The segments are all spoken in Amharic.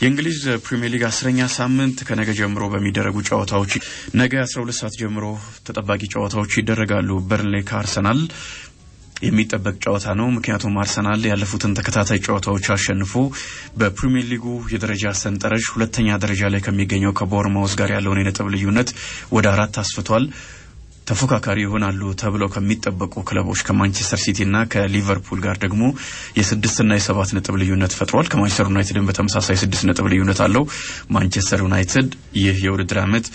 የእንግሊዝ ፕሪሚየር ሊግ 10ኛ ሳምንት ከነገ ጀምሮ በሚደረጉ ጨዋታዎች ነገ 12 ሰዓት ጀምሮ ተጠባቂ ጨዋታዎች ይደረጋሉ። በርንሌ ከአርሰናል የሚጠበቅ ጨዋታ ነው። ምክንያቱም አርሰናል ያለፉትን ተከታታይ ጨዋታዎች አሸንፎ በፕሪሚየር ሊጉ የደረጃ ሰንጠረዥ ሁለተኛ ደረጃ ላይ ከሚገኘው ከቦርንማውዝ ጋር ያለውን የነጥብ ልዩነት ወደ 4 አስፍቷል። ተፎካካሪ ይሆናሉ ተብለው ከሚጠበቁ ክለቦች ከማንቸስተር ሲቲ እና ከሊቨርፑል ጋር ደግሞ የ6 እና የ7 ነጥብ ልዩነት ፈጥሯል። ከማንቸስተር ዩናይትድም በተመሳሳይ 6 ነጥብ ልዩነት አለው። ማንቸስተር ዩናይትድ ይህ የውድድር ዓመት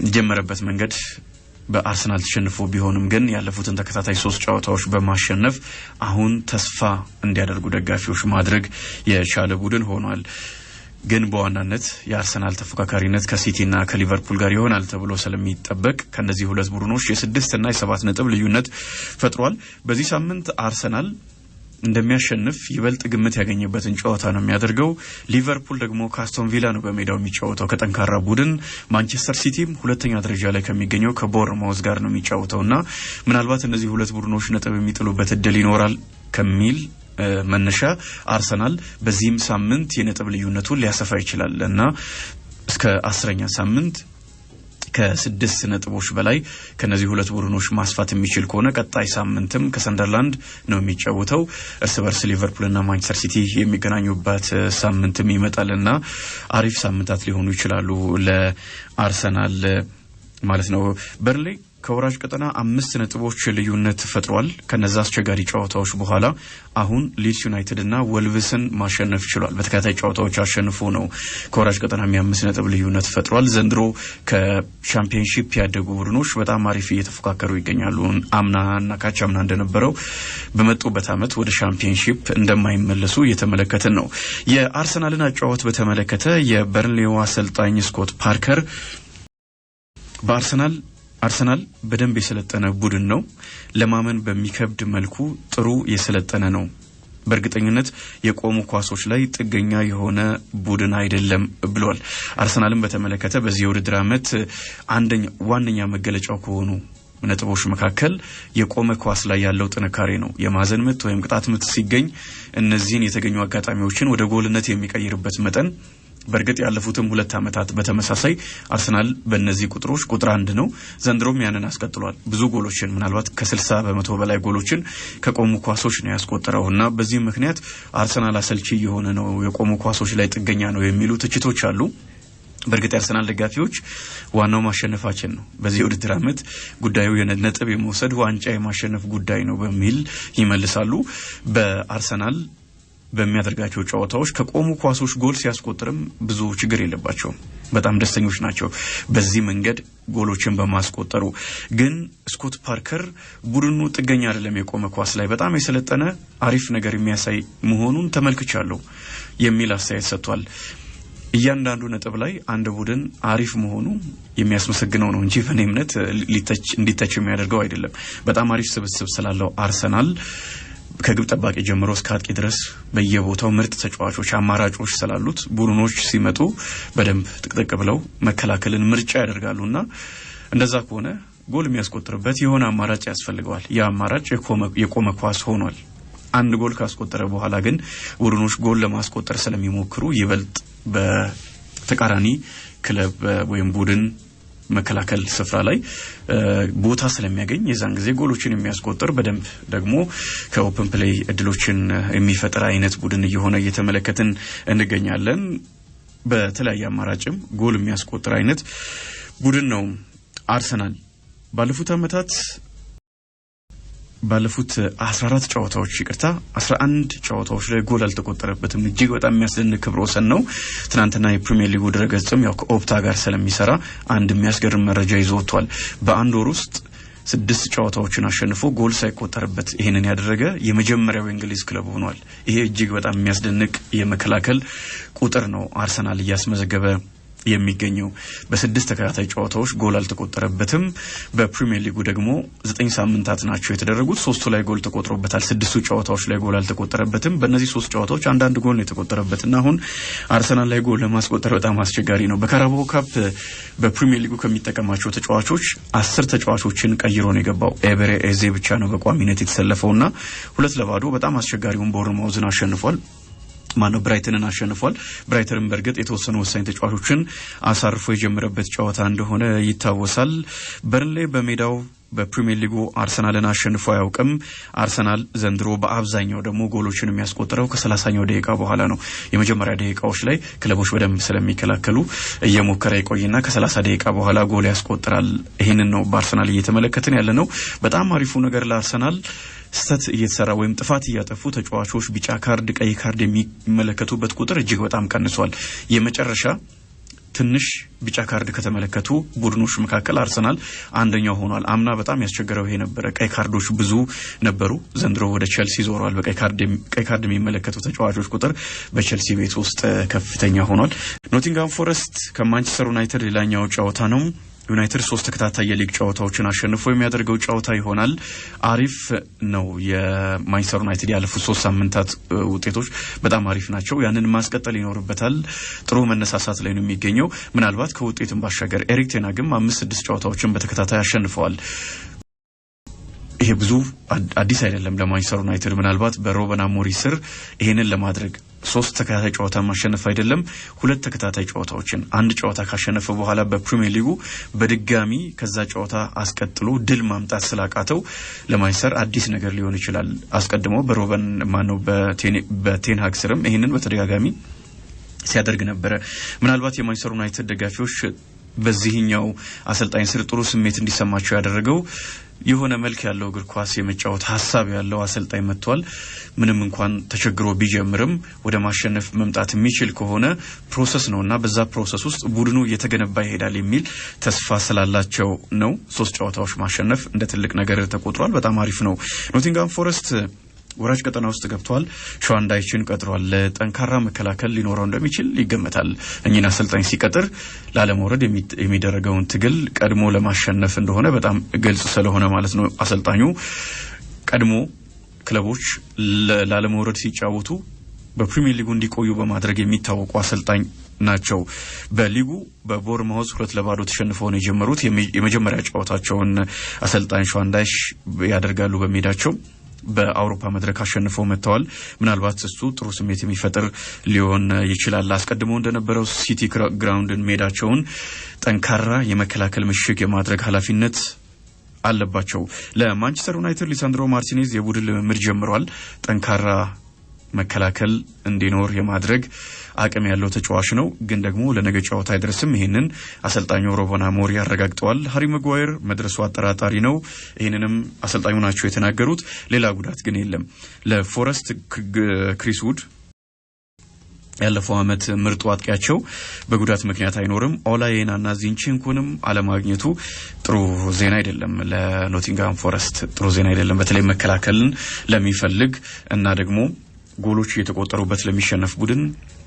የጀመረበት መንገድ በአርሰናል ተሸንፎ ቢሆንም ግን ያለፉትን ተከታታይ 3 ጨዋታዎች በማሸነፍ አሁን ተስፋ እንዲያደርጉ ደጋፊዎች ማድረግ የቻለ ቡድን ሆኗል። ግን በዋናነት የአርሰናል ተፎካካሪነት ከሲቲና ከሊቨርፑል ጋር ይሆናል ተብሎ ስለሚጠበቅ ከነዚህ ሁለት ቡድኖች የ6 እና የ7 ነጥብ ልዩነት ፈጥሯል። በዚህ ሳምንት አርሰናል እንደሚያሸንፍ ይበልጥ ግምት ያገኘበትን ጨዋታ ነው የሚያደርገው። ሊቨርፑል ደግሞ ከአስቶን ቪላ ነው በሜዳው የሚጫወተው ከጠንካራ ቡድን። ማንቸስተር ሲቲም ሁለተኛ ደረጃ ላይ ከሚገኘው ከቦርንማውዝ ጋር ነው የሚጫወተውና ምናልባት እነዚህ ሁለት ቡድኖች ነጥብ የሚጥሉበት እድል ይኖራል ከሚል መነሻ አርሰናል በዚህም ሳምንት የነጥብ ልዩነቱን ሊያሰፋ ይችላል እና እስከ 10ኛ ሳምንት ከ6 ነጥቦች በላይ ከነዚህ ሁለት ቡድኖች ማስፋት የሚችል ከሆነ ቀጣይ ሳምንትም ከሰንደርላንድ ነው የሚጫወተው። እርስ በርስ ሊቨርፑልና ማንቸስተር ሲቲ የሚገናኙበት ሳምንትም ይመጣልና አሪፍ ሳምንታት ሊሆኑ ይችላሉ ለአርሰናል ማለት ነው። በርንሌ ከወራጅ ቀጠና 5 ነጥቦች ልዩነት ፈጥሯል። ከነዛ አስቸጋሪ ጨዋታዎች በኋላ አሁን ሊድስ ዩናይትድ እና ወልቭስን ማሸነፍ ችሏል። በተከታታይ ጨዋታዎች አሸንፎ ነው ከወራጅ ቀጠና 5 ነጥብ ልዩነት ፈጥሯል። ዘንድሮ ከቻምፒየንሺፕ ያደጉ ቡድኖች በጣም አሪፍ እየተፎካከሩ ይገኛሉ። አምናና ካቻምና እንደነበረው በመጡበት ዓመት ወደ ቻምፒየንሺፕ እንደማይመለሱ እየተመለከትን ነው። የአርሰናልን አጫዋት በተመለከተ የበርንሌው አሰልጣኝ ስኮት ፓርከር አርሰናል በደንብ የሰለጠነ ቡድን ነው። ለማመን በሚከብድ መልኩ ጥሩ የሰለጠነ ነው። በእርግጠኝነት የቆሙ ኳሶች ላይ ጥገኛ የሆነ ቡድን አይደለም ብሏል። አርሰናልን በተመለከተ በዚህ የውድድር ዓመት ዋነኛ መገለጫው ከሆኑ ነጥቦች መካከል የቆመ ኳስ ላይ ያለው ጥንካሬ ነው። የማዕዘን ምት ወይም ቅጣት ምት ሲገኝ እነዚህን የተገኙ አጋጣሚዎችን ወደ ጎልነት የሚቀይርበት መጠን በርግጥ ያለፉትም 2 ዓመታት በተመሳሳይ አርሰናል በእነዚህ ቁጥሮች ቁጥር 1 ነው። ዘንድሮም ያንን አስቀጥሏል። ብዙ ጎሎችን ምናልባት ከ60% በላይ ጎሎችን ከቆሙ ኳሶች ነው ያስቆጠረውና በዚህ ምክንያት አርሰናል አሰልቺ የሆነ ነው፣ የቆሙ ኳሶች ላይ ጥገኛ ነው የሚሉ ትችቶች አሉ። በርግጥ የአርሰናል ደጋፊዎች ዋናው ማሸነፋችን ነው፣ በዚህ ውድድር ዓመት ጉዳዩ የነጥብ የመውሰድ ዋንጫ የማሸነፍ ጉዳይ ነው በሚል ይመልሳሉ። በአርሰናል በሚያደርጋቸው ጨዋታዎች ከቆሙ ኳሶች ጎል ሲያስቆጥርም ብዙ ችግር የለባቸውም። በጣም ደስተኞች ናቸው በዚህ መንገድ ጎሎችን በማስቆጠሩ። ግን ስኮት ፓርከር ቡድኑ ጥገኛ አይደለም፣ የቆመ ኳስ ላይ በጣም የሰለጠነ አሪፍ ነገር የሚያሳይ መሆኑን ተመልክቻለሁ የሚል አስተያየት ሰጥቷል። እያንዳንዱ ነጥብ ላይ አንድ ቡድን አሪፍ መሆኑ የሚያስመሰግነው ነው እንጂ በእኔ እምነት እንዲተች የሚያደርገው አይደለም። በጣም አሪፍ ስብስብ ስላለው አርሰናል ከግብ ጠባቂ ጀምሮ እስከ አጥቂ ድረስ በየቦታው ምርጥ ተጫዋቾች አማራጮች ስላሉት ቡድኖች ሲመጡ በደንብ ጥቅጥቅ ብለው መከላከልን ምርጫ ያደርጋሉና እንደዛ ከሆነ ጎል የሚያስቆጥርበት የሆነ አማራጭ ያስፈልገዋል። ያ አማራጭ የቆመ ኳስ ሆኗል። አንድ ጎል ካስቆጠረ በኋላ ግን ቡድኖች ጎል ለማስቆጠር ስለሚሞክሩ ይበልጥ በተቃራኒ ክለብ ወይም ቡድን መከላከል ስፍራ ላይ ቦታ ስለሚያገኝ የዛን ጊዜ ጎሎችን የሚያስቆጥር በደንብ ደግሞ ከኦፕን ፕሌይ እድሎችን የሚፈጥር አይነት ቡድን እየሆነ እየተመለከትን እንገኛለን። በተለያየ አማራጭም ጎል የሚያስቆጥር አይነት ቡድን ነው አርሰናል። ባለፉት 14 ጨዋታዎች 11 ጨዋታዎች ላይ ጎል አልተቆጠረበትም። እጅግ በጣም የሚያስደንቅ ክብረ ወሰን ነው። ትናንትና የፕሪሚየር ሊጉ ድረገጽም ያው ከኦፕታ ጋር ስለሚሰራ አንድ የሚያስገርም መረጃ ይዞ ወጥቷል። በአንድ ወር ውስጥ 6 ጨዋታዎችን አሸንፎ ጎል ሳይቆጠርበት ይሄንን ያደረገ የመጀመሪያው እንግሊዝ ክለብ ሆኗል። ይሄ እጅግ በጣም የሚያስደንቅ የመከላከል ቁጥር ነው አርሰናል እያስመዘገበ የሚገኘው። በ6 ተከታታይ ጨዋታዎች ጎል አልተቆጠረበትም። በፕሪሚየር ሊጉ ደግሞ 9 ሳምንታት ናቸው የተደረጉት። 3ቱ ላይ ጎል ተቆጥሮበታል። 6ቱ ጨዋታዎች ላይ ጎል አልተቆጠረበትም። በእነዚህ 3 ጨዋታዎች አንዳንድ ጎል ነው የተቆጠረበትና አሁን አርሰናል ላይ ጎል ለማስቆጠር በጣም አስቸጋሪ ነው። በካራባኦ ካፕ በፕሪሚየር ሊጉ ከሚጠቀማቸው ተጫዋቾች 10 ተጫዋቾችን ቀይሮ ነው የገባው። ኤበሬ ኤዜ ብቻ ነው በቋሚነት የተሰለፈውና 2-2 በጣም አስቸጋሪውን ቦርንማውዝን አሸንፏል። ማነው ብራይተንን አሸንፏል ብራይተንን በርግጥ የተወሰኑ ወሳኝ ተጫዋቾችን አሳርፎ የጀመረበት ጨዋታ እንደሆነ ይታወሳል በርንሌ በሜዳው በፕሪሚየር ሊጉ አርሰናልን አሸንፎ ያውቅም አርሰናል ዘንድሮ በአብዛኛው ደግሞ ጎሎችን የሚያስቆጥረው ከ30ኛው ደቂቃ በኋላ ነው የመጀመሪያ ደቂቃዎች ላይ ክለቦች በደንብ ስለሚከላከሉ እየሞከረ ይቆይና ከ30 ደቂቃ በኋላ ጎል ያስቆጥራል ይሄንን ነው በአርሰናል እየተመለከትን ያለነው በጣም አሪፉ ነገር ለአርሰናል ስተት እየተሰራ ወይም ጥፋት እያጠፉ ተጫዋቾች ቢጫ ካርድ ቀይ ካርድ የሚመለከቱበት ቁጥር እጅግ በጣም ቀንሷል የመጨረሻ ትንሽ ቢጫ ካርድ ከተመለከቱ ቡድኖች መካከል አርሰናል አንደኛው ሆኗል አምና በጣም ያስቸገረው ይሄ ነበር ቀይ ካርዶች ብዙ ነበሩ ዘንድሮ ወደ ቸልሲ ዞሯል በቀይ ካርድ የሚመለከቱ ተጫዋቾች ቁጥር በቸልሲ ቤት ውስጥ ከፍተኛ ሆኗል ኖቲንግሃም ፎረስት ከማንቸስተር ዩናይትድ ሌላኛው ጨዋታ ነው ዩናይትድ 3 ተከታታይ የሊግ ጨዋታዎችን አሸንፎ የሚያደርገው ጨዋታ ይሆናል አሪፍ ነው የማንቸስተር ዩናይትድ ያለፉት 3 ሳምንታት ውጤቶች በጣም አሪፍ ናቸው ያንን ማስቀጠል ይኖርበታል ጥሩ መነሳሳት ላይ ነው የሚገኘው ምናልባት ከውጤቱም ባሻገር ኤሪክ ቴን ሃግም 5-6 ጨዋታዎችን በተከታታይ አሸንፈዋል ይሄ ብዙ አዲስ አይደለም ለማንቸስተር ዩናይትድ ምናልባት በሮበን አሞሪም ስር ይሄንን ለማድረግ 3 ተከታታይ ጨዋታ ማሸነፍ አይደለም 2 ተከታታይ ጨዋታዎችን አንድ ጨዋታ ካሸነፈ በኋላ በፕሪሚየር ሊጉ በድጋሚ ከዛ ጨዋታ አስቀጥሎ ድል ማምጣት ስላቃተው ለማንቸስተር አዲስ ነገር ሊሆን ይችላል አስቀድሞ በሮበን ማነው በቴን ሃግ ስርም ይሄንን በተደጋጋሚ ሲያደርግ ነበር ምናልባት የማንቸስተር ዩናይትድ ደጋፊዎች በዚህኛው አሰልጣኝ ስር ጥሩ ስሜት እንዲሰማቸው ያደረገው የሆነ መልክ ያለው እግር ኳስ የመጫወት ሐሳብ ያለው አሰልጣኝ መጥቷል ምንም እንኳን ተቸግሮ ቢጀምርም ወደ ማሸነፍ መምጣት የሚችል ከሆነ ፕሮሰስ ነውና በዛ ፕሮሰስ ውስጥ ቡድኑ እየተገነባ ይሄዳል የሚል ተስፋ ስላላቸው ነው 3 ጨዋታዎች ማሸነፍ እንደ ትልቅ ነገር ተቆጥሯል በጣም አሪፍ ነው ኖቲንግሃም ፎረስት ወራጅ ቀጠና ውስጥ ገብቷል ሸዋንዳይችን ቀጥሯል ጠንካራ መከላከል ሊኖረው እንደሚችል ይገመታል እኚህን አሰልጣኝ ሲቀጥር ላለመውረድ የሚደረገውን ትግል ቀድሞ ለማሸነፍ እንደሆነ በጣም ግልጽ ስለሆነ ማለት ነው አሰልጣኙ ቀድሞ ክለቦች ላለመውረድ ሲጫወቱ በፕሪሚየር ሊጉ እንዲቆዩ በማድረግ የሚታወቁ አሰልጣኝ ናቸው በሊጉ በቦርማውዝ 2-0 ተሸንፈው ነው የጀመሩት የመጀመሪያ ጨዋታቸውን አሰልጣኝ ሸዋንዳይሽ ያደርጋሉ በሜዳቸው በአውሮፓ መድረክ አሸንፈው መጥተዋል ምናልባት እሱ ጥሩ ስሜት የሚፈጥር ሊሆን ይችላል አስቀድሞ እንደነበረው ሲቲ ግራውንድን ሜዳቸውን ጠንካራ የመከላከል ምሽግ የማድረግ ኃላፊነት አለባቸው ለማንቸስተር ዩናይትድ ሊሳንድሮ ማርቲኔዝ የቡድን ልምምድ ጀምሯል ጠንካራ መከላከል እንዲኖር የማድረግ አቅም ያለው ተጫዋች ነው ግን ደግሞ ለነገ ጨዋታ አይደርስም ይሄንን አሰልጣኙ ሮበን አሞሪም ያረጋግጠዋል ሃሪ ማጓየር መድረሱ አጠራጣሪ ነው ይሄንንም አሰልጣኙ ናቸው የተናገሩት ሌላ ጉዳት ግን የለም ለፎረስት ክሪስ ውድ ያለፈው አመት ምርጡ አጥቂያቸው በጉዳት ምክንያት አይኖርም ኦላዬናና ዚንቼንኮንም አለማግኘቱ ጥሩ ዜና አይደለም ለኖቲንግሃም ፎረስት ጥሩ ዜና አይደለም በተለይ መከላከልን ለሚፈልግ እና ደግሞ ጎሎች እየተቆጠሩበት ለሚሸነፍ ቡድን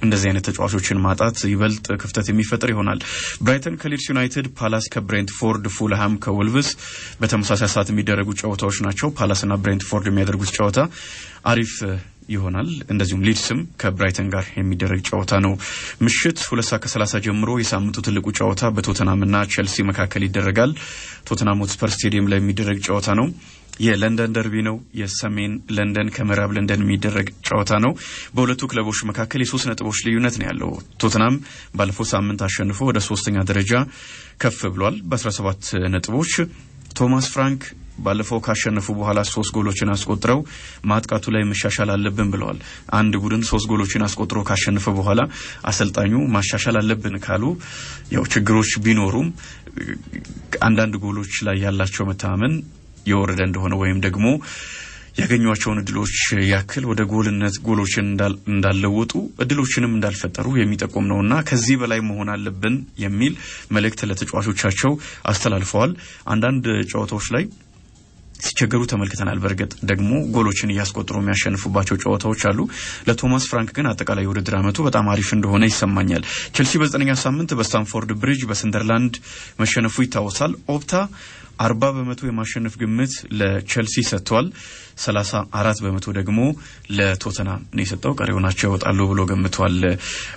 እንደዚህ አይነት ተጫዋቾችን ማጣት ይበልጥ ክፍተት የሚፈጥር ይሆናል ብራይተን ከሊድስ ዩናይትድ ፓላስ ከብሬንትፎርድ ፉልሃም ከወልቭስ በተመሳሳይ ሰዓት የሚደረጉ ጨዋታዎች ናቸው ፓላስና ብሬንትፎርድ የሚያደርጉት ጨዋታ አሪፍ ይሆናል እንደዚሁም ሊድስም ከብራይተን ጋር የሚደረግ ጨዋታ ነው ምሽት 2:30 ጀምሮ የሳምንቱ ትልቁ ጨዋታ በቶተናምና ቼልሲ መካከል ይደረጋል ቶተናም ሆትስፐር ስቴዲየም ላይ የሚደረግ ጨዋታ ነው የለንደን ደርቢ ነው የሰሜን ለንደን ከመራብ ለንደን የሚደረግ ጨዋታ ነው በሁለቱ ክለቦች መካከል የ3 ነጥቦች ልዩነት ነው ያለው ቶተናም ባለፈው ሳምንት አሸንፎ ወደ 3ኛ ደረጃ ከፍ ብሏል በ17 ነጥቦች ቶማስ ፍራንክ ባለፈው ካሸነፉ በኋላ 3 ጎሎችን አስቆጥረው ማጥቃቱ ላይ መሻሻል አለብን ብለዋል አንድ ቡድን 3 ጎሎችን አስቆጥሮ ካሸነፈ በኋላ አሰልጣኙ ማሻሻል አለብን ካሉ ያው ችግሮች ቢኖሩም አንዳንድ ጎሎች ላይ ያላቸው መታመን የወረደ እንደሆነ ወይም ደግሞ ያገኙዋቸውን እድሎች ያክል ወደ ጎልነት ጎሎችን እንዳለወጡ እድሎችንም እንዳልፈጠሩ የሚጠቁም ነውና ከዚህ በላይ መሆን አለብን የሚል መልእክት ለተጫዋቾቻቸው አስተላልፈዋል አንዳንድ ጨዋታዎች ላይ ሲቸገሩ ተመልክተናል በርግጥ ደግሞ ጎሎችን ያስቆጥሩ የሚያሸንፉባቸው ጨዋታዎች አሉ ለቶማስ ፍራንክ ግን አጠቃላይ ውድድር አመቱ በጣም አሪፍ እንደሆነ ይሰማኛል ቼልሲ በ9ኛ ሳምንት በስታንፎርድ ብሪጅ በሰንደርላንድ መሸነፉ ይታወሳል ኦፕታ 40% የማሸነፍ ግምት ለቼልሲ ሰጥቷል 34% ደግሞ ለቶተናም ነው የሰጠው ቀሪው ናቸው ወጣሉ ብሎ ገምቷል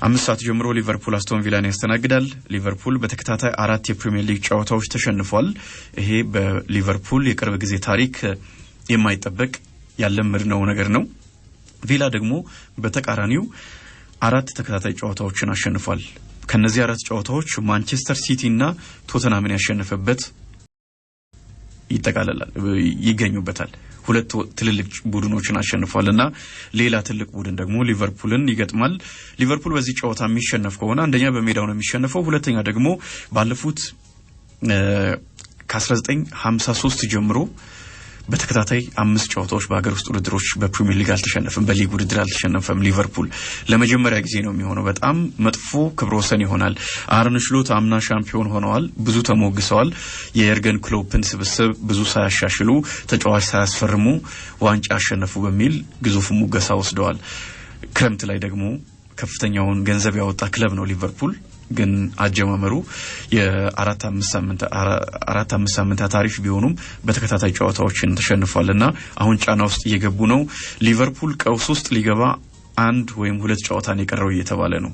5 ሰዓት ጀምሮ ሊቨርፑል አስቶን ቪላን ያስተናግዳል ሊቨርፑል በተከታታይ 4 የፕሪሚየር ሊግ ጨዋታዎች ተሸንፏል ይሄ በሊቨርፑል የቅርብ ጊዜ ታሪክ የማይጠበቅ ያለመድነው ነገር ነው ቪላ ደግሞ በተቃራኒው 4 ተከታታይ ጨዋታዎችን አሸንፏል። ከነዚህ 4 ጨዋታዎች ማንቸስተር ሲቲ እና ቶተንሃምን ያሸነፈበት ይገኙበታል። 2 ትልልቅ ቡድኖችን አሸንፏልና ሌላ ትልቅ ቡድን ደግሞ ሊቨርፑልን ይገጥማል። ሊቨርፑል በዚህ ጨዋታ የሚሸነፍ ከሆነ አንደኛ በሜዳው ነው የሚሸነፈው፣ ሁለተኛ ደግሞ ባለፉት ከ1953 ጀምሮ በተከታታይ 5 ጨዋታዎች በሀገር ውስጥ ውድድሮች በፕሪሚየር ሊግ አልተሸነፈም፣ በሊግ ውድድር አልተሸነፈም። ሊቨርፑል ለመጀመሪያ ጊዜ ነው የሚሆነው። በጣም መጥፎ ክብረ ወሰን ይሆናል። አርነ ስሎት አምና ሻምፒዮን ሆነዋል፣ ብዙ ተሞግሰዋል። የኤርገን ክሎፕን ስብስብ ብዙ ሳያሻሽሉ ተጫዋች ሳያስፈርሙ ዋንጫ አሸነፉ በሚል ግዙፍ ሙገሳ ወስደዋል። ክረምት ላይ ደግሞ ከፍተኛውን ገንዘብ ያወጣ ክለብ ነው ሊቨርፑል። ግን አጀማመሩ የ4-5 ሳምንታት አሪፍ ቢሆኑም በተከታታይ ጨዋታዎችን ተሸንፏልና አሁን ጫና ውስጥ እየገቡ ነው። ሊቨርፑል ቀውስ ውስጥ ሊገባ 1 ወይም 2 ጨዋታን የቀረው እየተባለ ነው።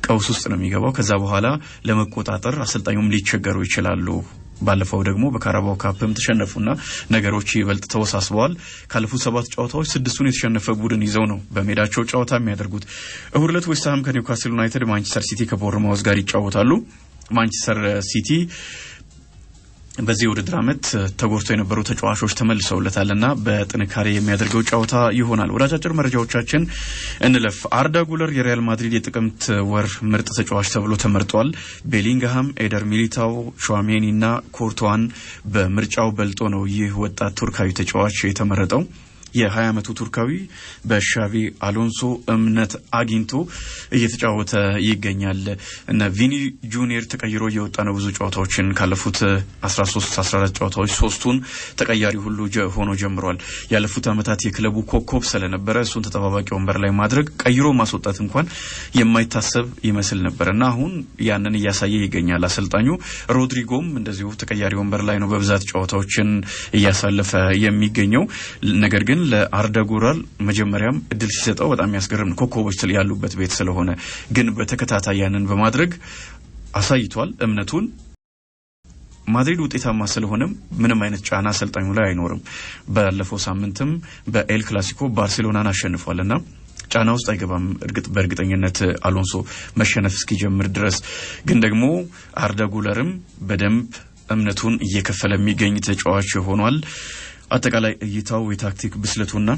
ቀውስ ውስጥ ነው የሚገባው። ከዛ በኋላ ለመቆጣጠር አሰልጣኙም ሊቸገሩ ይችላሉ። ባለፈው ደግሞ በካራባኦ ካፕም ተሸነፉና ነገሮች ይበልጥ ተወሳስበዋል። ካለፉት 7 ጨዋታዎች 6ቱን የተሸነፈ ቡድን ይዘው ነው በሜዳቸው ጨዋታ የሚያደርጉት። እሁድ ዕለት ዌስት ሃም ከኒውካስል ዩናይትድ፣ ማንቸስተር ሲቲ ከቦርንማውዝ ጋር ይጫወታሉ። ማንቸስተር ሲቲ በዚህ ውድድር ዓመት ተጎድተው የነበሩ ተጫዋቾች ተመልሰውለታልና በጥንካሬ የሚያደርገው ጨዋታ ይሆናል። ወደ አጫጭር መረጃዎቻችን እንለፍ። አርዳ ጉለር የሪያል ማድሪድ የጥቅምት ወር ምርጥ ተጫዋች ተብሎ ተመርጧል። ቤሊንግሃም፣ ኤደር ሚሊታው፣ ሹዋሜኒና ኮርቶዋን በምርጫው በልጦ ነው ይህ ወጣት ቱርካዊ ተጫዋች የተመረጠው። የ20 ዓመቱ ቱርካዊ በሻቪ አሎንሶ እምነት አግኝቶ እየተጫወተ ይገኛል። እና ቪኒ ጁኒየር ተቀይሮ እየወጣ ነው። ብዙ ጨዋታዎችን ካለፉት 13-14 ጨዋታዎች 3ቱን ተቀያሪ ሁሉ ሆኖ ጀምሯል። ያለፉት ዓመታት የክለቡ ኮከብ ስለነበረ እሱን ተጠባባቂ ወንበር ላይ ማድረግ ቀይሮ ማስወጣት እንኳን የማይታሰብ ይመስል ነበርና አሁን ያንን እያሳየ ይገኛል አሰልጣኙ። ሮድሪጎም እንደዚሁ ተቀያሪ ወንበር ላይ ነው በብዛት ጨዋታዎችን እያሳለፈ የሚገኘው። ነገር ግን ለአርዳ ጉለር መጀመሪያም እድል ሲሰጠው በጣም ያስገርም ነው። ኮከቦች ያሉበት ቤት ስለሆነ ግን በተከታታይ ያንን በማድረግ አሳይቷል እምነቱን። ማድሪድ ውጤታማ ስለሆነም ምንም አይነት ጫና አሰልጣኙ ላይ አይኖርም። ባለፈው ሳምንትም በኤል ክላሲኮ ባርሴሎናን አሸንፏልና ጫና ውስጥ አይገባም። በእርግጠኝነት አሎንሶ መሸነፍ እስኪጀምር ድረስ ግን ደግሞ አርዳ ጉለርም በደንብ እምነቱን እየከፈለ የሚገኝ ተጫዋች ሆኗል። አጠቃላይ እይታው የታክቲክ ብስለቱና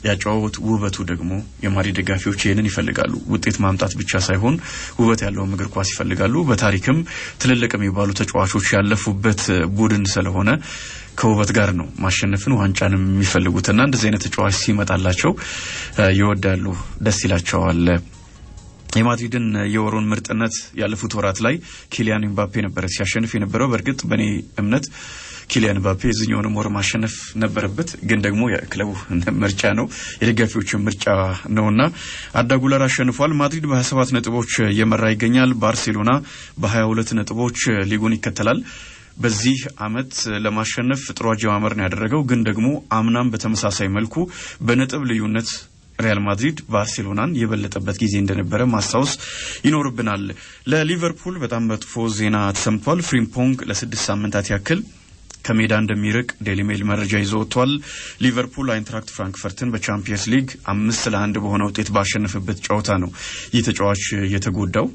ያጫወት ውበቱ ደግሞ የማድሪድ ደጋፊዎች ይሄንን ይፈልጋሉ። ውጤት ማምጣት ብቻ ሳይሆን ውበት ያለው እግር ኳስ ይፈልጋሉ። በታሪክም ትልልቅ የሚባሉ ተጫዋቾች ያለፉበት ቡድን ስለሆነ ከውበት ጋር ነው ማሸነፍን ዋንጫንም የሚፈልጉትና እንደዚህ አይነት ተጫዋች ሲመጣላቸው ይወዳሉ፣ ደስ ይላቸዋል። የማድሪድን የወሩን ምርጥነት ያለፉት ወራት ላይ ኪሊያን ኤምባፔ ነበር ሲያሸንፍ የነበረው። በእርግጥ በእኔ እምነት ኪሊያን ኤምባፔ እዚህኛውን ወር ማሸነፍ ነበረበት፣ ግን ደግሞ የክለቡ ምርጫ ነው፣ የደጋፊዎች ምርጫ ነውና አርዳ ጉለር አሸንፏል። ማድሪድ በ27 ነጥቦች እየመራ ይገኛል። ባርሴሎና በ22 ነጥቦች ሊጉን ይከተላል። በዚህ አመት ለማሸነፍ ጥሩ አጀማመር ነው ያደረገው፣ ግን ደግሞ አምናም በተመሳሳይ መልኩ በነጥብ ልዩነት ሪያል ማድሪድ ባርሴሎናን የበለጠበት ጊዜ እንደነበረ ማስታወስ ይኖርብናል። ለሊቨርፑል በጣም መጥፎ ዜና ተሰምቷል። ፍሪምፖንግ ለ6 ሳምንታት ያክል ከሜዳ እንደሚርቅ ዴሊ ሜል መረጃ ይዞ ወጥቷል። ሊቨርፑል አይንትራክት ፍራንክፈርትን በቻምፒየንስ ሊግ 5-1 በሆነ ውጤት ባሸነፈበት ጨዋታ ነው ይህ ተጫዋች የተጎዳው።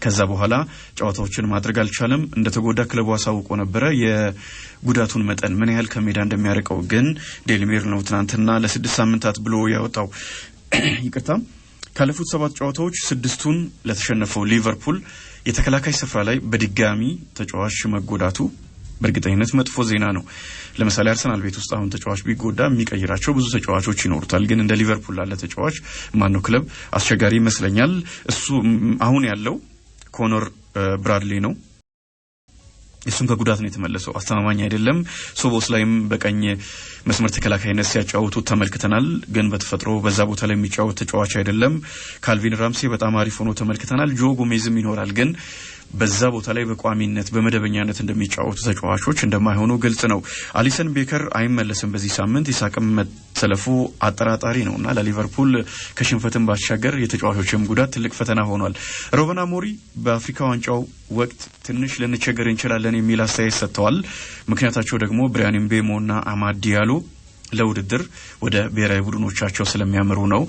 ከዛ በኋላ ጨዋታዎችን ማድረግ አልቻለም። እንደተጎዳ ክለቡ አሳውቆ ነበረ የጉዳቱን መጠን ምን ያህል ከሜዳ እንደሚያርቀው። ግን ዴሊ ሜል ነው ትናንትና ለ6 ሳምንታት ብሎ ያወጣው። ይቅርታ ካለፉት 7 ጨዋታዎች 6ቱን ለተሸነፈው ሊቨርፑል የተከላካይ ስፍራ ላይ በድጋሚ ተጫዋች መጎዳቱ በእርግጠኝነት መጥፎ ዜና ነው። ለምሳሌ አርሰናል ቤት ውስጥ አሁን ተጫዋች ቢጎዳ የሚቀይራቸው ብዙ ተጫዋቾች ይኖሩታል። ግን እንደ ሊቨርፑል ላለ ተጫዋች ማነው ክለብ አስቸጋሪ ይመስለኛል። እሱ አሁን ያለው ኮኖር ብራድሊ ነው። እሱም ከጉዳት ነው የተመለሰው። አስተማማኝ አይደለም። ሶቦስ ላይም በቀኝ መስመር ተከላካይነት ሲያጫውቱ ተመልክተናል። ግን በተፈጥሮ በዛ ቦታ ላይ የሚጫወት ተጫዋች አይደለም። ካልቪን ራምሴ በጣም አሪፍ ሆኖ ተመልክተናል። ጆ ጎሜዝም ይኖራል። ግን በዛ ቦታ ላይ በቋሚነት በመደበኛነት እንደሚጫወቱ ተጫዋቾች እንደማይሆኑ ግልጽ ነው። አሊሰን ቤከር አይመለስም በዚህ ሳምንት። ኢሳቅም መሰለፉ አጠራጣሪ ነውና ለሊቨርፑል ከሽንፈትም ባሻገር የተጫዋቾችም ጉዳት ትልቅ ፈተና ሆኗል። ሩበን አሞሪም በአፍሪካ ዋንጫው ወቅት ትንሽ ልንቸገር እንችላለን የሚል አስተያየት ሰጥተዋል። ምክንያታቸው ደግሞ ብሪያን ምቤሞና አማድ ዲያሎ ለውድድር ወደ ብሔራዊ ቡድኖቻቸው ስለሚያመሩ ነው።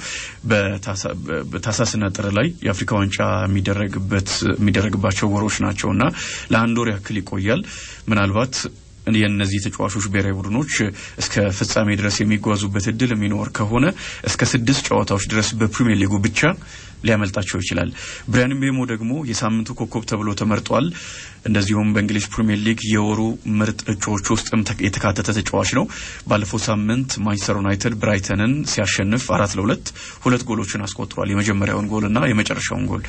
በታሳስና ጥር ላይ የአፍሪካ ዋንጫ የሚደረግባቸው ወሮች ናቸውና ለአንድ ወር ያክል ይቆያል። ምናልባት የነዚህ ተጫዋቾች ብሔራዊ ቡድኖች እስከ ፍጻሜ ድረስ የሚጓዙበት እድል የሚኖር ከሆነ እስከ 6 ጨዋታዎች ድረስ በፕሪሚየር ሊጉ ብቻ ሊያመልጣቸው ይችላል። ብራያን ምቤሞ ደግሞ የሳምንቱ ኮከብ ተብሎ ተመርጧል። እንደዚሁም በእንግሊዝ ፕሪሚየር ሊግ የወሩ ምርጥ እጩዎች ውስጥም የተካተተ ተጫዋች ነው። ባለፈው ሳምንት ማንቸስተር ዩናይትድ ብራይተንን ሲያሸንፍ 4-2 ሁለት ጎሎችን አስቆጥሯል። የመጀመሪያውን ጎልና የመጨረሻውን ጎል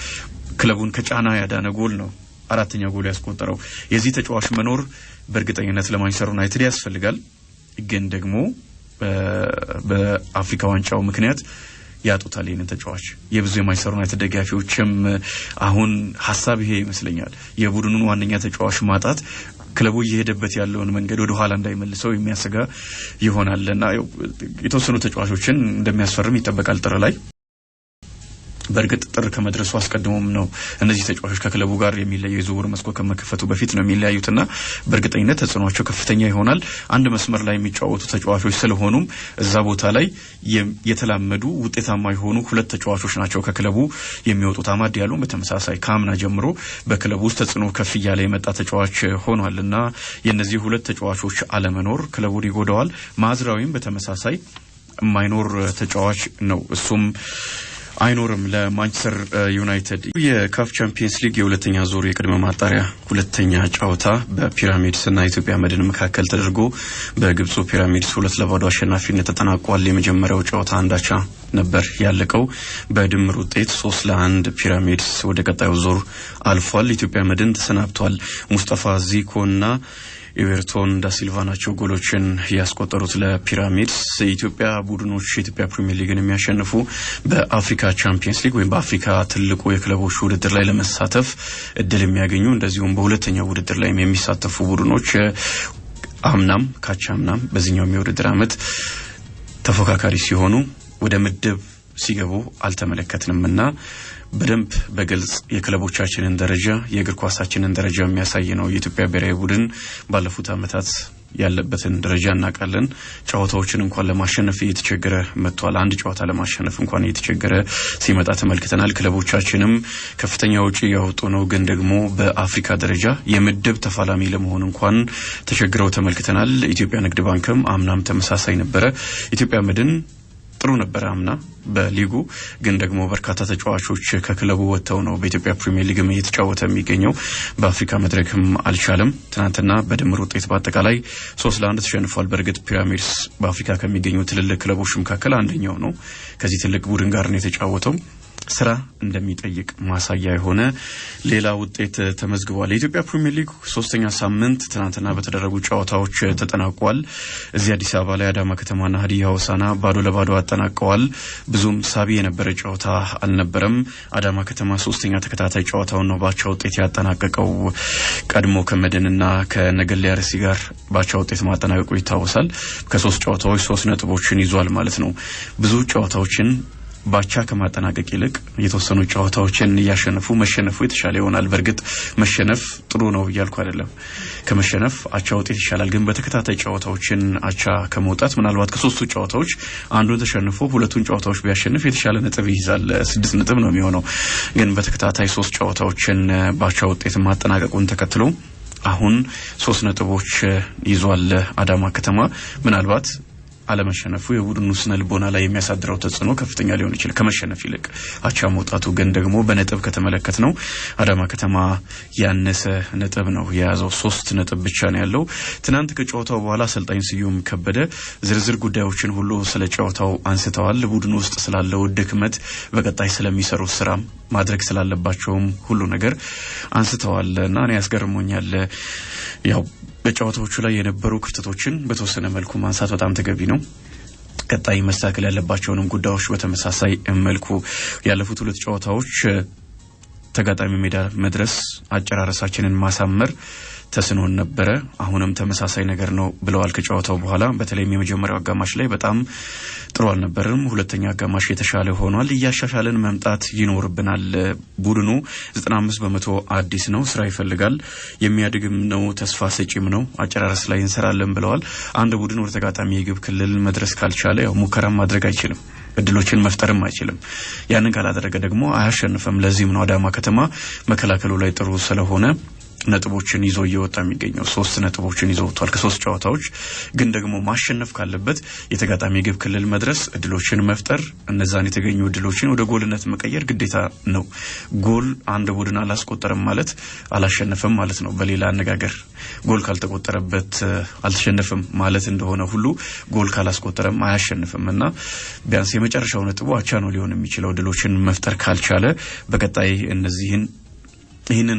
ክለቡን ከጫና ያዳነ ጎል ነው አራተኛው ጎል ያስቆጠረው። የዚህ ተጫዋች መኖር በእርግጠኝነት ለማንቸስተር ዩናይትድ ያስፈልጋል። ግን ደግሞ በአፍሪካ ዋንጫው ምክንያት ያጡታል ይህንን ተጫዋች። የብዙ የማንቸስተር ዩናይትድ ደጋፊዎችም አሁን ሐሳብ ይሄ ይመስለኛል። የቡድኑን ዋነኛ ተጫዋች ማጣት ክለቡ እየሄደበት ያለውን መንገድ ወደ ኋላ እንዳይመልሰው የሚያሰጋ ይሆናልና የተወሰኑ ተጫዋቾችን እንደሚያስፈርም ይጠበቃል ጥር ላይ። በእርግጥ ጥር ከመድረሱ አስቀድሞም ነው እነዚህ ተጫዋቾች ከክለቡ ጋር የሚለየው የዝውውር መስኮት ከመከፈቱ በፊት ነው የሚለያዩትና በእርግጠኝነት ተጽዕኖቸው ከፍተኛ ይሆናል። አንድ መስመር ላይ የሚጫወቱ ተጫዋቾች ስለሆኑም እዛ ቦታ ላይ የተላመዱ ውጤታማ የሆኑ ሁለት ተጫዋቾች ናቸው ከክለቡ የሚወጡት። አማድ ያሉ በተመሳሳይ ካምና ጀምሮ በክለቡ ውስጥ ተጽዕኖ ከፍ እያለ የመጣ ተጫዋች ሆኗልና የነዚህ ሁለት ተጫዋቾች አለመኖር ክለቡን ይጎዳዋል። ማዝራዊም በተመሳሳይ የማይኖር ተጫዋች ነው። እሱም አይኖርም ለማንቸስተር ዩናይትድ። የካፍ ቻምፒየንስ ሊግ የሁለተኛ ዙር የቅድመ ማጣሪያ ሁለተኛ ጨዋታ በፒራሚድስ እና ኢትዮጵያ መድን መካከል ተደርጎ በግብፁ ፒራሚድስ 2-0 አሸናፊነት ተጠናቋል። የመጀመሪያው ጨዋታ አንዳቻ ነበር ያለቀው። በድምር ውጤት 3-1 ፒራሚድስ ወደ ቀጣዩ ዙር አልፏል። ኢትዮጵያ መድን ተሰናብቷል። ሙስጠፋ ዚኮና ኤቨርቶን ዳሲልቫ ናቸው ጎሎችን ያስቆጠሩት ለፒራሚድስ። የኢትዮጵያ ቡድኖች የኢትዮጵያ ፕሪሚየር ሊግን የሚያሸንፉ በአፍሪካ ቻምፒየንስ ሊግ ወይም በአፍሪካ ትልቁ የክለቦች ውድድር ላይ ለመሳተፍ እድል የሚያገኙ እንደዚሁም በሁለተኛው ውድድር ላይ የሚሳተፉ ቡድኖች አምናም ካቻምናም በዚህኛው የውድድር ዓመት ተፎካካሪ ሲሆኑ ወደ ምድብ ሲገቡ አልተመለከትንምና በደንብ በግልጽ የክለቦቻችንን ደረጃ የእግር ኳሳችንን ደረጃ የሚያሳይ ነው። የኢትዮጵያ ብሔራዊ ቡድን ባለፉት ዓመታት ያለበትን ደረጃ እናውቃለን። ጨዋታዎችን እንኳን ለማሸነፍ እየተቸገረ መጥቷል። አንድ ጨዋታ ለማሸነፍ እንኳን እየተቸገረ ሲመጣ ተመልክተናል። ክለቦቻችንም ከፍተኛ ወጪ ያወጡ ነው፣ ግን ደግሞ በአፍሪካ ደረጃ የምድብ ተፋላሚ ለመሆን እንኳን ተቸግረው ተመልክተናል። ኢትዮጵያ ንግድ ባንክም አምናም ተመሳሳይ ነበረ። ኢትዮጵያ መድን ጥሩ ነበር አምና በሊጉ፣ ግን ደግሞ በርካታ ተጫዋቾች ከክለቡ ወጥተው ነው በኢትዮጵያ ፕሪሚየር ሊግም እየተጫወተ የሚገኘው። በአፍሪካ መድረክም አልቻለም። ትናንትና በድምር ውጤት በአጠቃላይ 3-1 ተሸንፏል። በእርግጥ ፒራሚድስ በአፍሪካ ከሚገኙ ትልልቅ ክለቦች መካከል አንደኛው ነው። ከዚህ ትልቅ ቡድን ጋር ነው የተጫወተው። ስራ እንደሚጠይቅ ማሳያ የሆነ ሌላ ውጤት ተመዝግቧል። የኢትዮጵያ ፕሪሚየር ሊግ 3ኛ ሳምንት ትናንትና በተደረጉ ጨዋታዎች ተጠናቋል። እዚህ አዲስ አበባ ላይ አዳማ ከተማና ሀዲያ ሆሳዕና 0-0 አጠናቀዋል። ብዙም ሳቢ የነበረ ጨዋታ አልነበረም። አዳማ ከተማ 3ኛ ተከታታይ ጨዋታውን ነው ባቻ ውጤት ያጠናቀቀው። ቀድሞ ከመድንና ከነገሌ አርሲ ጋር ባቻ ውጤት ማጠናቀቁ ይታወሳል። ከ3 ጨዋታዎች 3 ነጥቦችን ይዟል ማለት ነው። ብዙ ጨዋታዎችን ባቻ ከማጠናቀቅ ይልቅ የተወሰኑ ጨዋታዎችን ያሸነፉ መሸነፉ የተሻለ ይሆናል። በእርግጥ መሸነፍ ጥሩ ነው እያልኩ አይደለም። ከመሸነፍ አቻ ውጤት ይሻላል። ግን በተከታታይ ጨዋታዎችን አቻ ከመውጣት ምናልባት ከ3ቱ ጨዋታዎች አንዱን ተሸንፎ ሁለቱን ጨዋታዎች ቢያሸንፍ የተሻለ ነጥብ ይይዛል። 6 ነጥብ ነው የሚሆነው። ግን በተከታታይ 3 ጨዋታዎችን ባቻ ውጤት ማጠናቀቁን ተከትሎ አሁን 3 ነጥቦች ይዟል አዳማ ከተማ። ምናልባት አለመሸነፉ የቡድኑ ስነ ልቦና ላይ የሚያሳድረው ተጽዕኖ ከፍተኛ ሊሆን ይችላል ከመሸነፍ ይልቅ አቻ መውጣቱ። ግን ደግሞ በነጥብ ከተመለከት ነው አዳማ ከተማ ያነሰ ነጥብ ነው የያዘው። 3 ነጥብ ብቻ ነው ያለው። ትናንት ከጨዋታው በኋላ አሰልጣኝ ስዩም ከበደ ዝርዝር ጉዳዮችን ሁሉ ስለ ጨዋታው አንስተዋል። ቡድኑ ውስጥ ስላለው ድክመት፣ በቀጣይ ስለሚሰሩት ስራ፣ ማድረግ ስላለባቸውም ሁሉ ነገር አንስተዋል እና እኔ ያስገርሞኛል። ያው በጨዋታዎቹ ላይ የነበሩ ክፍተቶችን በተወሰነ መልኩ ማንሳት በጣም ተገቢ ነው። ቀጣይ መስተካከል ያለባቸውንም ጉዳዮች በተመሳሳይ መልኩ ያለፉት 2 ጨዋታዎች ተጋጣሚ ሜዳ መድረስ አጨራረሳችንን ማሳመር ተስኖን ነበር አሁንም ተመሳሳይ ነገር ነው ብለዋል ከጨዋታው በኋላ በተለይም የመጀመሪያው አጋማሽ ላይ በጣም ጥሩ አልነበረም ሁለተኛ አጋማሽ የተሻለ ሆኗል ያሻሻለን መምጣት ይኖርብናል ቡድኑ 95% አዲስ ነው ስራ ይፈልጋል የሚያድግም ነው ተስፋ ሰጪም ነው አጨራረስ ላይ እንሰራለን ብለዋል አንድ ቡድን ወደ ተጋጣሚ የግብ ክልል መድረስ ካልቻለ ያው ሙከራ ማድረግ አይችልም እድሎችን መፍጠርም አይችልም ያንን ካላደረገ ደግሞ አያሸንፈም ለዚህም ነው አዳማ ከተማ መከላከሉ ላይ ጥሩ ስለሆነ ነጥቦችን ይዞ እየወጣ የሚገኘው 3 ነጥቦችን ይዞ ወጥቷል ከ3 ጨዋታዎች ግን ደግሞ ማሸነፍ ካለበት የተጋጣሚ ግብ ክልል መድረስ እድሎችን መፍጠር እነዛን የተገኙ እድሎችን ወደ ጎልነት መቀየር ግዴታ ነው ጎል አንድ ቡድን አላስቆጠረም ማለት አላሸነፈም ማለት ነው በሌላ አነጋገር ጎል ካልተቆጠረበት አልተሸነፈም ማለት እንደሆነ ሁሉ ጎል ካላስቆጠረም አያሸንፍምና ቢያንስ የመጨረሻው ነጥቡ አቻ ነው ሊሆን የሚችለው እድሎችን መፍጠር ካልቻለ በቀጣይ እነዚህን ይህንን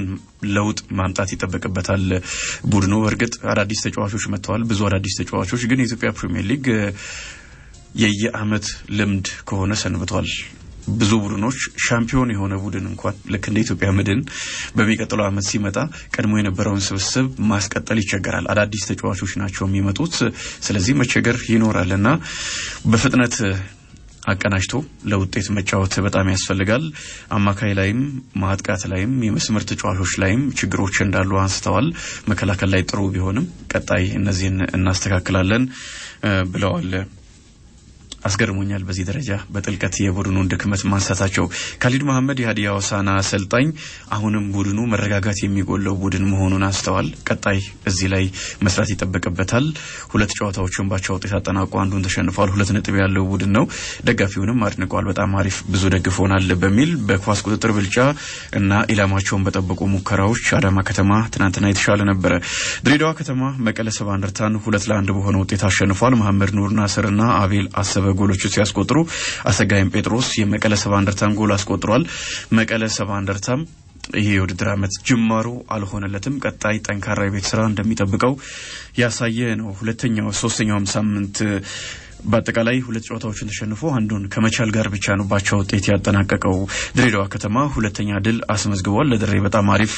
ለውጥ ማምጣት ይተበቀበታል ቡድኑ እርግጥ አዳዲስ ተጫዋቾች መጥተዋል ብዙ አዳዲስ ተጫዋቾች ግን የኢትዮጵያ ፕሪሚየር ሊግ የየአመት ልምድ ከሆነ ሰንብቷል ብዙ ቡድኖች ሻምፒዮን የሆነ ቡድን እንኳን ለክ እንደ ኢትዮጵያ መድን በሚቀጥለው አመት ሲመጣ ቀድሞ የነበረውን ስብስብ ማስቀጠል ይቸገራል አዳዲስ ተጫዋቾች ናቸው የሚመጡት ስለዚህ መቸገር ይኖራልና በፍጥነት አቀናጅቶ ለውጤት መጫወት በጣም ያስፈልጋል አማካይ ላይም ማጥቃት ላይም የመስመር ተጫዋቾች ላይም ችግሮች እንዳሉ አንስተዋል መከላከል ላይ ጥሩ ቢሆንም ቀጣይ እነዚህን እናስተካክላለን ብለዋል አስገርሞኛል በዚህ ደረጃ በጥልቀት የቡድኑን ድክመት ማንሳታቸው ካሊድ መሐመድ የሃዲያ ሆሳዕና አሰልጣኝ አሁንም ቡድኑ መረጋጋት የሚጎለው ቡድን መሆኑን አስተዋል ቀጣይ እዚህ ላይ መስራት ይተበቀበታል ሁለት ጨዋታዎችን ባቻ ውጤት አጠናቆ አንዱን ተሸንፏል 2 ነጥብ ያለው ቡድን ነው ደጋፊውንም አድንቋል በጣም አሪፍ ብዙ ደግፎናል በሚል በኳስ ቁጥጥር ብልጫ እና ኢላማቸውን በጠበቁ ሙከራዎች አዳማ ከተማ ትናንትና የተሻለ ነበር ድሬዳዋ ከተማ መቀለ ሰባ እንደርታን 2-1 በሆነ ውጤት አሸንፏል መሐመድ ኑር ናስርና አቤል አሰበ ጎሎቹ ሲያስቆጥሩ አሰጋይም ጴጥሮስ የመቀለ ሰባ እንደርታን ጎል አስቆጥሯል መቀለ ሰባ እንደርታም ይሄ የውድድር አመት ጅማሩ አልሆነለትም ቀጣይ ጠንካራ የቤት ስራ እንደሚጠብቀው ያሳየ ነው ሁለተኛው ሶስተኛው ሳምንት በአጠቃላይ 2 ጨዋታዎችን ተሸንፎ አንዱን ከመቻል ጋር ብቻ ነው ባቻው ውጤት ያጠናቀቀው ድሬዳዋ ከተማ ሁለተኛ ድል አስመዝግቧል ለድሬ በጣም አሪፍ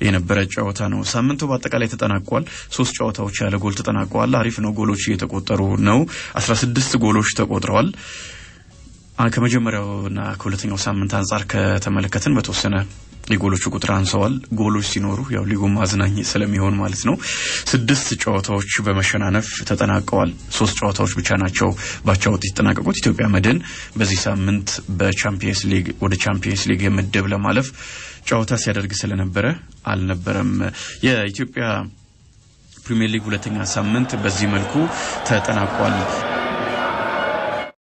የነበረ ጨዋታ ነው ሳምንቱ በአጠቃላይ ተጠናቋል 3 ጨዋታዎች ያለ ጎል ተጠናቀዋል አሪፍ ነው ጎሎች እየተቆጠሩ ነው 16 ጎሎች ተቆጥረዋል ከመጀመሪያውና ከሁለተኛው ሳምንት አንፃር ከተመለከትን በተወሰነ የጎሎቹ ቁጥር አንሰዋል ጎሎች ሲኖሩ ያው ሊጉ ማዝናኝ ስለሚሆን ማለት ነው 6 ጨዋታዎች በመሸናነፍ ተጠናቀዋል 3 ጨዋታዎች ብቻ ናቸው ባቻው ውጤት ተጠናቀቁት ኢትዮጵያ መድን በዚህ ሳምንት በቻምፒየንስ ሊግ ወደ ቻምፒየንስ ሊግ የምድብ ለማለፍ ጨዋታ ሲያደርግ ስለነበረ አልነበረም የኢትዮጵያ ፕሪሚየር ሊግ ሁለተኛ ሳምንት በዚህ መልኩ ተጠናቋል